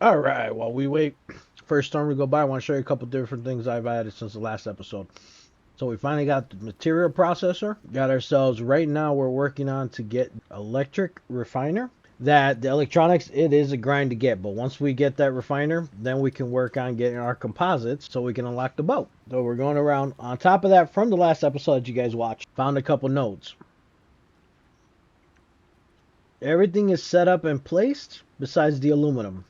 All right, while we wait for a storm to go by, I want to show you a couple different things I've added since the last episode. So we finally got the material processor. Got ourselves, right now we're working on to get electric refiner. That the electronics, it is a grind to get, but once we get that refiner, then we can work on getting our composites so we can unlock the boat. So we're going around. On top of that, from the last episode that you guys watched, found a couple nodes. Everything is set up and placed besides the aluminum.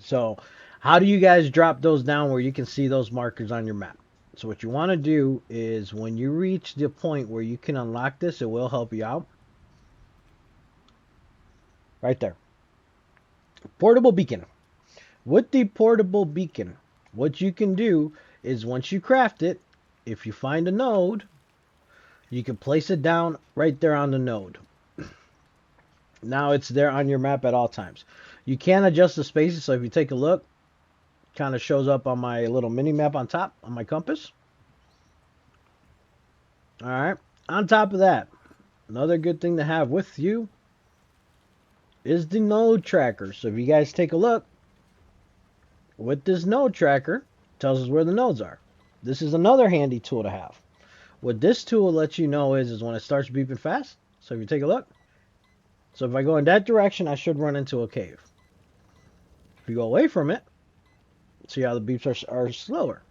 So how do you guys drop those down where you can see those markers on your map? So what you want to do is when you reach the point where you can unlock this, it will help you out. Right there. Portable beacon. With the portable beacon, what you can do is once you craft it, if you find a node, you can place it down right there on the node. Now it's there on your map at all times. You can adjust the spaces, so if you take a look, kind of shows up on my little mini map on top on my compass. All right. On top of that, another good thing to have with you is the node tracker. So if you guys take a look, with this node tracker, it tells us where the nodes are. This is another handy tool to have. What this tool lets you know is when it starts beeping fast. So if you take a look, so if I go in that direction, I should run into a cave. If you go away from it, see how the beeps are slower.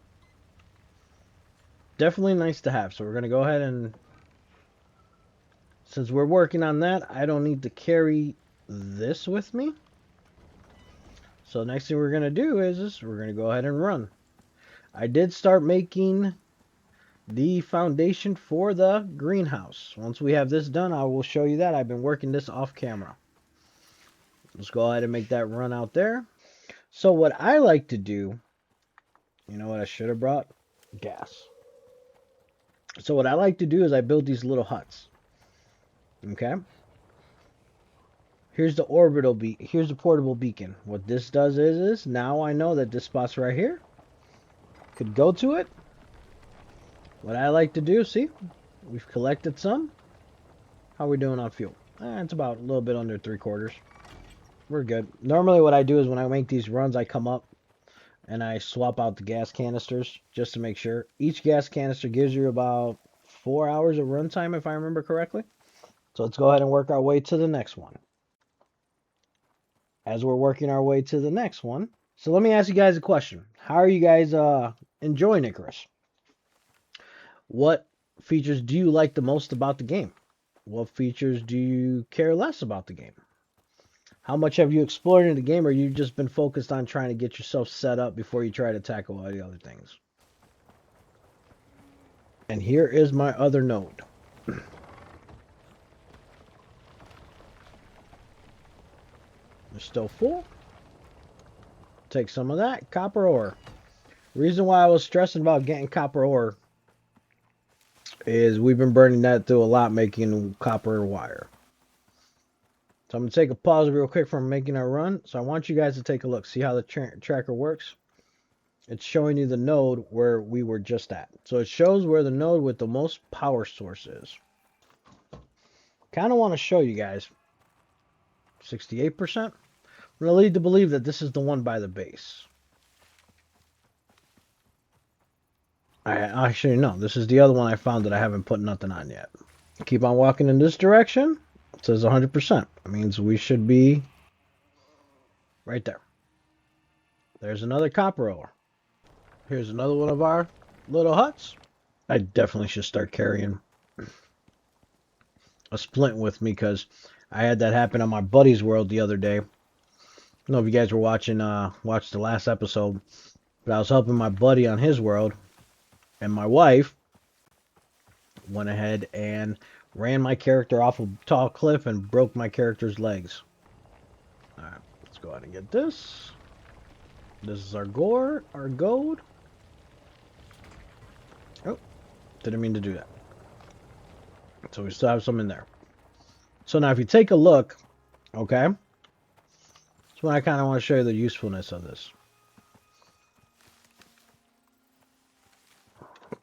Definitely nice to have. So we're going to go ahead and, since we're working on that, I don't need to carry this with me. So next thing we're going to do is we're going to go ahead and run. I did start making the foundation for the greenhouse. Once we have this done, I will show you that. I've been working this off camera. Let's go ahead and make that run out there. So what I like to do, you know what I should have brought? Gas. So what I like to do is I build these little huts. Okay? Here's the here's the portable beacon. What this does is now I know that this spot's right here. Could go to it. What I like to do, see, we've collected some. How are we doing on fuel? It's about a little bit under 3/4. We're good. Normally what I do is when I make these runs, I come up and I swap out the gas canisters just to make sure. Each gas canister gives you about 4 hours of runtime if I remember correctly. So let's go ahead and work our way to the next one. As we're working our way to the next one, so let me ask you guys a question. How are you guys enjoying Icarus? What features do you like the most about the game? What features do you care less about the game? How much have you explored in the game, or you just been focused on trying to get yourself set up before you try to tackle all the other things? And here is my other node. They're still full. Take some of that copper ore. Reason why I was stressing about getting copper ore is we've been burning that through a lot making copper wire. So I'm going to take a pause real quick from making our run. So I want you guys to take a look. See how the tracker works? It's showing you the node where we were just at. So it shows where the node with the most power source is. Kind of want to show you guys. 68%. I'm going to lead to believe that this is the one by the base. Actually, no. This is the other one I found that I haven't put nothing on yet. Keep on walking in this direction. It says 100%. That means we should be right there. There's another copper ore. Here's another one of our little huts. I definitely should start carrying a splint with me because I had that happen on my buddy's world the other day. I don't know if you guys were watched the last episode, but I was helping my buddy on his world, and my wife went ahead and ran my character off a tall cliff and broke my character's legs. Alright, let's go ahead and get this. This is our gold. Oh, didn't mean to do that. So we still have some in there. So now if you take a look, okay, that's when I kind of want to show you the usefulness of this.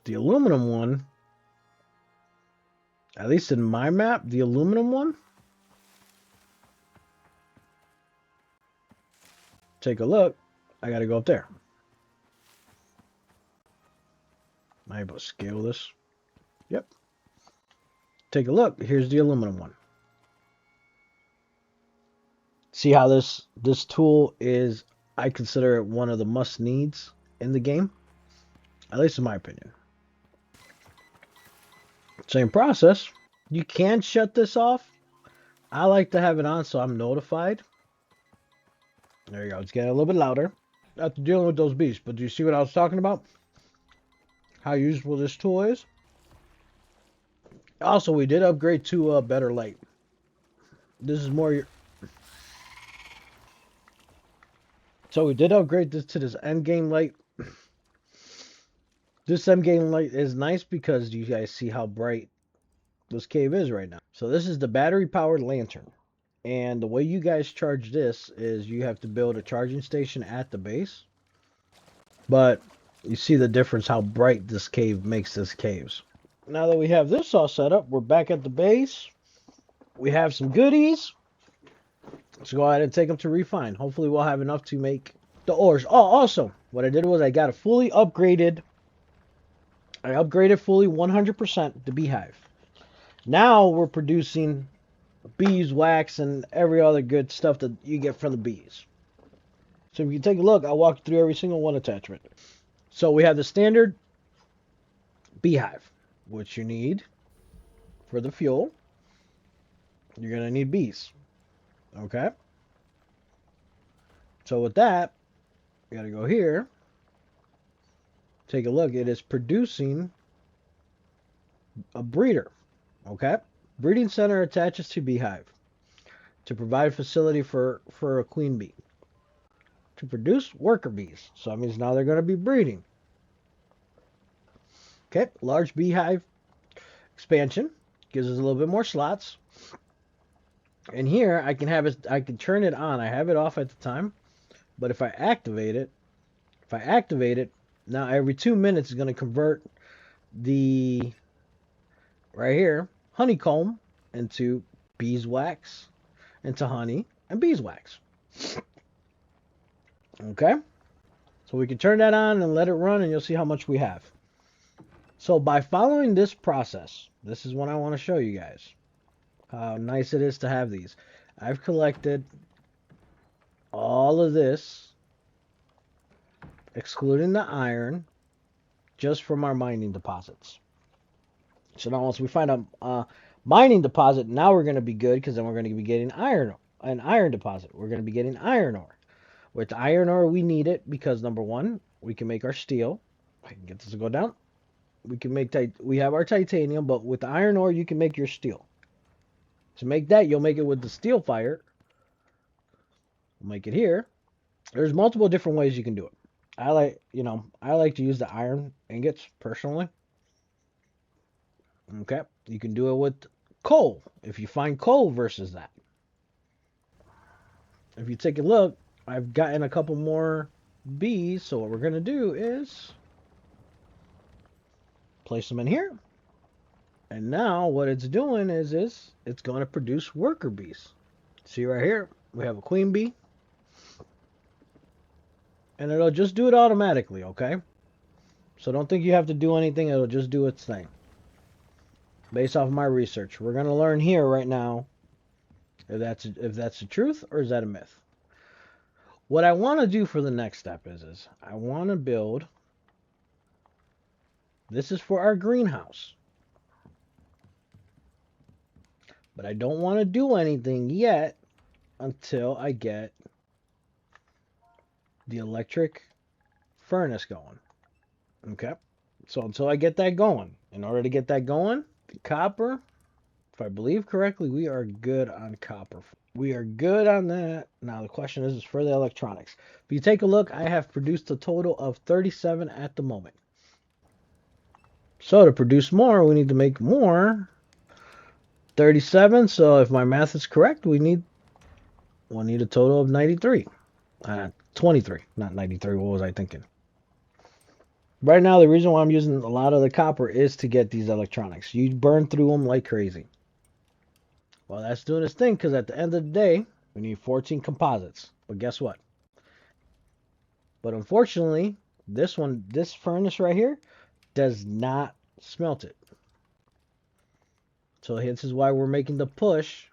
The aluminum one, at least in my map, the aluminum one take a look, I got to go up there. Am I able to scale this? Yep. Take a look. Here's the aluminum one. See how this tool is, I consider it one of the must needs in the game, at least in my opinion. Same process. You can shut this off. I like to have it on so I'm notified. There you go. It's getting a little bit louder after dealing with those beasts. But do you see what I was talking about? How useful this tool is. Also, we did upgrade to a better light. This is more. So we did upgrade this to this end game light. This end game light is nice because you guys see how bright this cave is right now. So this is the battery powered lantern. And the way you guys charge this is you have to build a charging station at the base. But you see the difference how bright this cave makes this caves. Now that we have this all set up, we're back at the base. We have some goodies. Let's go ahead and take them to refine. Hopefully we'll have enough to make the ores. Oh, also, what I did was I got a fully upgraded. I upgraded fully 100% the beehive. Now we're producing beeswax and every other good stuff that you get from the bees. So if you take a look, I'll walk you through every single one attachment. So we have the standard beehive, which you need for the fuel. You're going to need bees. Okay? So with that, you got to go here. Take a look. It is producing a breeder. Okay? Breeding center attaches to beehive to provide facility for a queen bee. To produce worker bees. So that means now they're going to be breeding. Okay, large beehive expansion gives us a little bit more slots. And here I can have it, I can turn it on. I have it off at the time, but if I activate it, now every 2 minutes it's going to convert the right here honeycomb into beeswax, into honey and beeswax. Okay, so we can turn that on and let it run, and you'll see how much we have. So by following this process, this is what I want to show you guys. How nice it is to have these. I've collected all of this, excluding the iron, just from our mining deposits. So now once we find a mining deposit, now we're going to be good, because then we're going to be getting an iron deposit. We're going to be getting iron ore. With iron ore, we need it because, number one, we can make our steel. I can get this to go down. We can make we have our titanium, but with the iron ore, you can make your steel. To make that, you'll make it with the steel fire. We'll make it here. There's multiple different ways you can do it. I like to use the iron ingots personally. Okay, you can do it with coal if you find coal versus that. If you take a look, I've gotten a couple more bees, so what we're going to do is place them in here. And now what it's doing is it's going to produce worker bees. See right here, we have a queen bee. And it'll just do it automatically, okay? So don't think you have to do anything, it'll just do its thing. Based off of my research. We're going to learn here right now if that's the truth or is that a myth. What I want to do for the next step is I want to build, this is for our greenhouse. But I don't want to do anything yet until I get the electric furnace going. Okay? So until I get that going, in order to get that going, the copper, if I believe correctly, we are good on copper. We are good on that. Now the question is for the electronics. If you take a look, I have produced a total of 37 at the moment. So to produce more, we need to make more. 37, so if my math is correct, we'll need a total of 93. 23, not 93. What was I thinking? Right now, the reason why I'm using a lot of the copper is to get these electronics. You burn through them like crazy. Well, that's doing its thing, because at the end of the day, we need 14 composites. But guess what? But unfortunately, this furnace right here, does not smelt it. So this is why we're making the push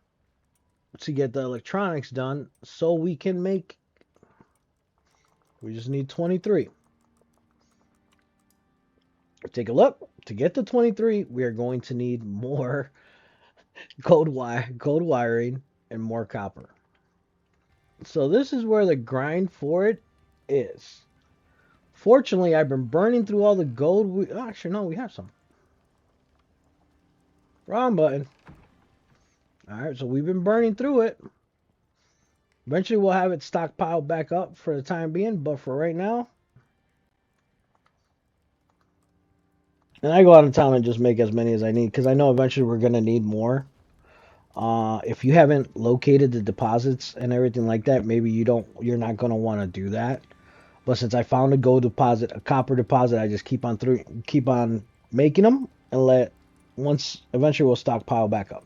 to get the electronics done so we can make. We just need 23. Take a look. To get to 23, we are going to need more gold wiring, and more copper. So this is where the grind for it is. Fortunately, I've been burning through all the gold. Actually, no, we have some. Wrong button. Alright, so we've been burning through it. Eventually, we'll have it stockpiled back up for the time being, but for right now. And I go out of town and just make as many as I need, because I know eventually we're going to need more. If you haven't located the deposits and everything like that, maybe you're not going to want to do that. But since I found a gold deposit, a copper deposit, I just keep on making them, and eventually we'll stockpile back up.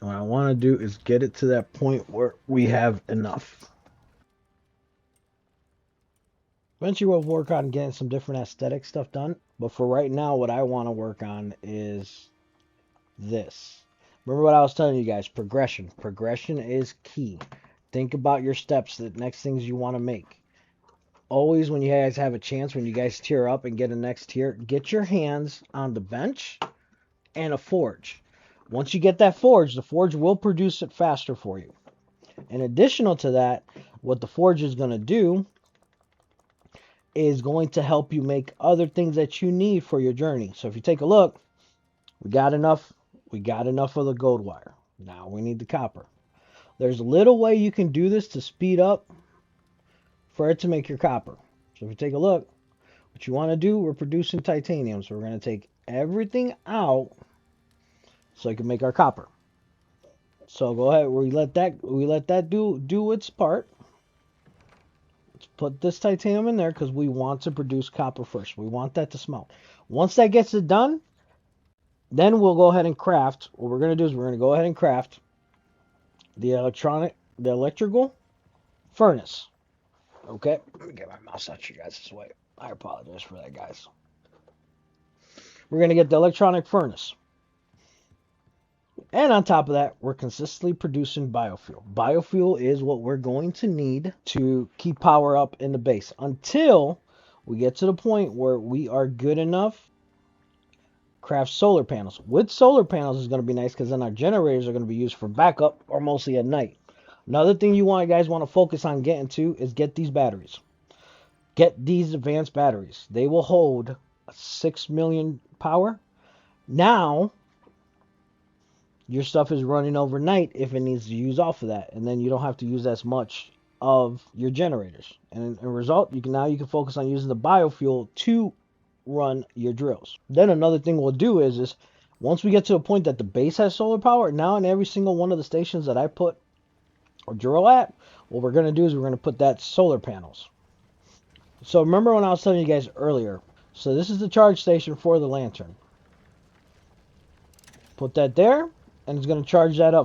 And what I want to do is get it to that point where we have enough. Eventually we'll work on getting some different aesthetic stuff done. But for right now, what I want to work on is this. Remember what I was telling you guys, progression. Progression is key. Think about your steps, the next things you want to make. Always when you guys have a chance, when you guys tier up and get a next tier, get your hands on the bench and a forge. Once you get that forge, the forge will produce it faster for you. And additional to that, what the forge is going to do is going to help you make other things that you need for your journey. So if you take a look, we got enough of the gold wire. Now we need the copper. There's a little way you can do this to speed up for it to make your copper. So if you take a look, what you want to do, we're producing titanium. So we're going to take everything out so I can make our copper. So go ahead, we let that do its part. Let's put this titanium in there because we want to produce copper first. We want that to smelt. Once that gets it done, then we'll go ahead and craft. What we're going to do is we're going to go ahead and craft the electrical furnace. Okay, let me get my mouse out you guys this way. I apologize for that, guys. We're going to get the electronic furnace. And on top of that, we're consistently producing biofuel. Biofuel is what we're going to need to keep power up in the base until we get to the point where we are good enough craft solar panels. With solar panels is going to be nice because then our generators are going to be used for backup or mostly at night. Another thing you guys want to focus on getting to is get these batteries. Get these advanced batteries. They will hold 6 million power. Now, your stuff is running overnight if it needs to use off of that, and then you don't have to use as much of your generators. And in result, you can focus on using the biofuel to run your drills. Then another thing we'll do is once we get to a point that the base has solar power, now in every single one of the stations that I put or drill at, what we're going to do is we're going to put that solar panels. So remember when I was telling you guys earlier, so this is the charge station for the lantern. Put that there, and it's going to charge that up